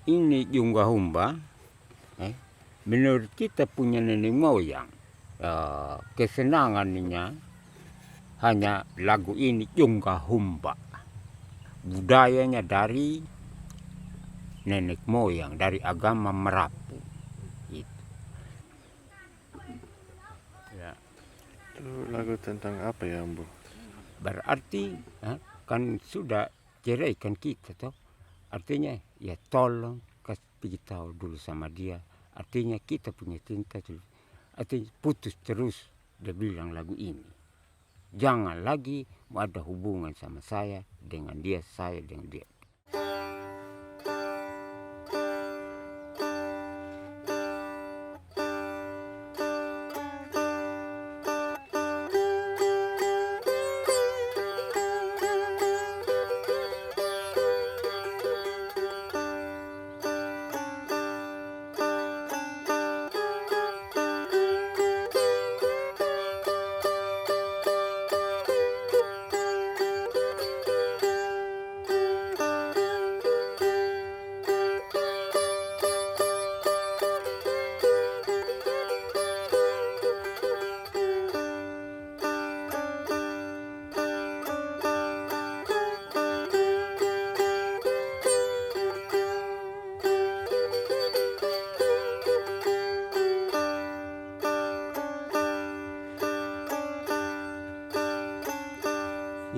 ini Jungga Humba, menurut kita punya nenek moyang, kesenangannya hanya lagu ini Jungga Humba. Budayanya dari nenek moyang, dari agama Merapu. Itu. Ya. Itu lagu tentang apa ya, Ambo? Berarti kan sudah ceraikan kita toh. Artinya ya tolong kasih tahu dulu sama dia. Artinya kita punya cinta dulu. Artinya putus terus, dia bilang lagu ini. Jangan lagi ada hubungan sama saya dengan dia, saya dengan dia.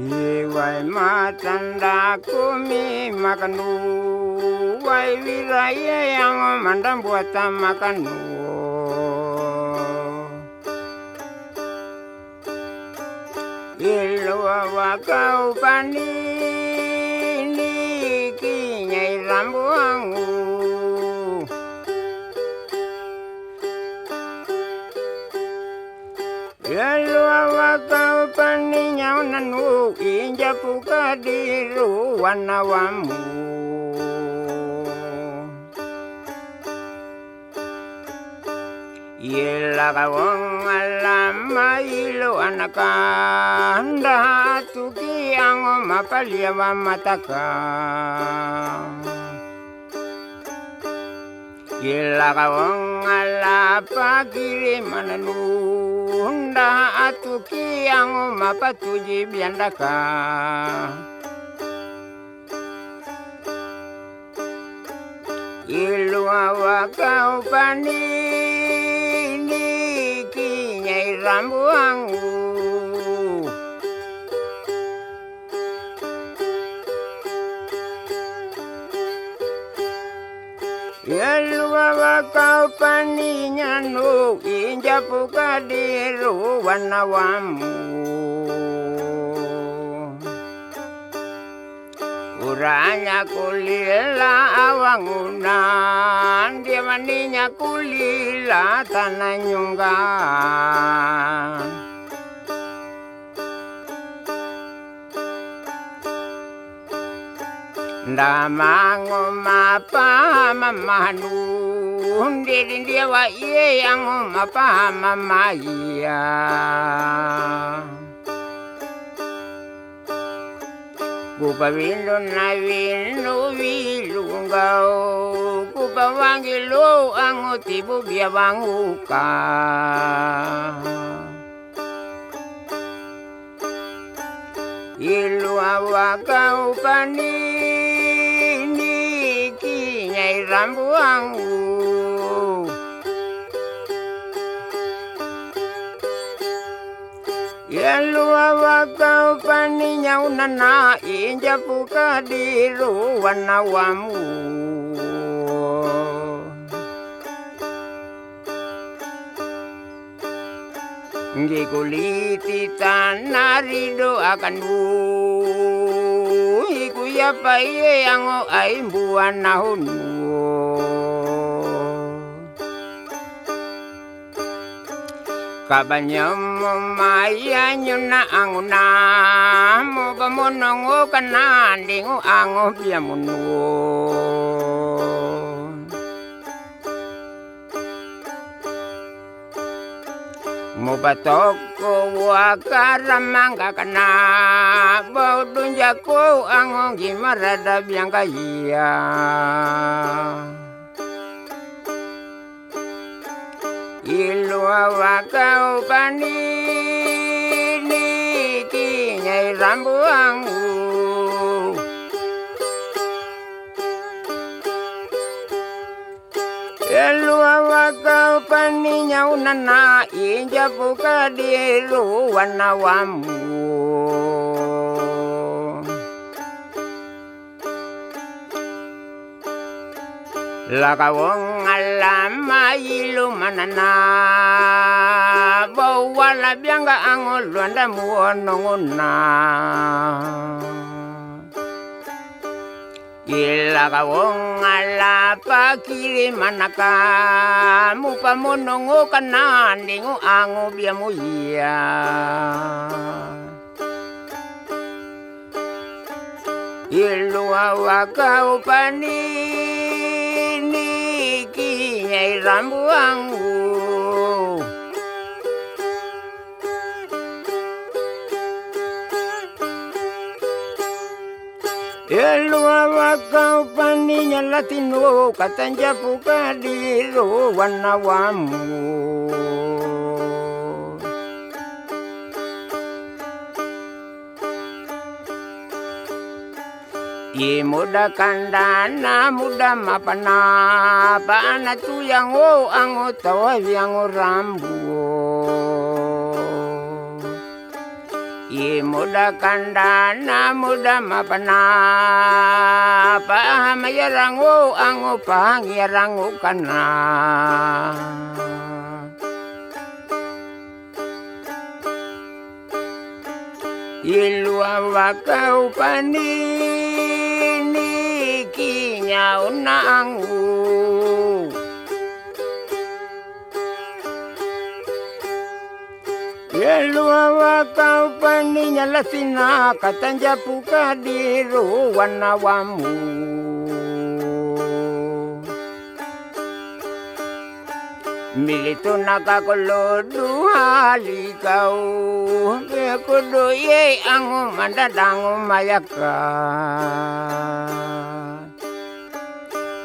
Iwai matanda kumi makanu, wai wiraya yang mandam buatan makanu. Ilwa wakau panini kinyai rambuangu. Ilwa wakau paninyau nanu inja puka diru wanawamu. Ila kawong alama ilo anakanda tuki ang mapalia mataka. Ila kawong alapa kiri mananunda atuki ang mapatuji biandaka. Ilu awakau panini kinyai rambuangu. Ilu awakau paninyanu inja puka diru wanawamu. Uranya kulila awangunan, dia maninya kulila tanah nyunggan. Ndamango mapa mamanu, ndiri dia wa iye yang mapa mamaya. Kupawindo na wino wilungao, kupawangilo ang utibo biyawanguka. Ilu awakau panini kinyai rambuangu. Ilu awakau paninyau nana inja puka diru wanawamu. Ngi kuliti tanarido akan iku ya paye yang aimbuan nahunu. Kabanya maya nyuna anguna mo bamonongo kanandingo ango piamuno. Mubatoko wakaramanga kana baudunjako angong gimarada biangka iya. Ilua wakau panini kinyai rambuangku. Ilua wakau paninya unana inja buka diru wanawamu. Laka wong alama ilu manana bawala biangga angol luanda muonongona. Ilaka wong alapa kiri manaka mupa monongo kanandingu ango biamu iya. Ilua wakau panini kinyai rambuangku. Ilua wakau paninya latino katanja puka diru wanawamu. Muda kandana muda mapana paana tu yang ango tawa yang rambu. Muda kandana muda mapana pa mayarango ango pangyarango kana. Ilua wakau panini kinya unangku. Ilua wakau paninya lasina katanja puka diru wanawamu. Milito nakakolodu hali kau kudu ye angu mandadangu mayaka.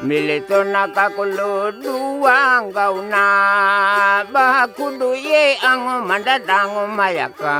Milito nakakolodu angkau na bakudu ye angu mandadangu mayaka.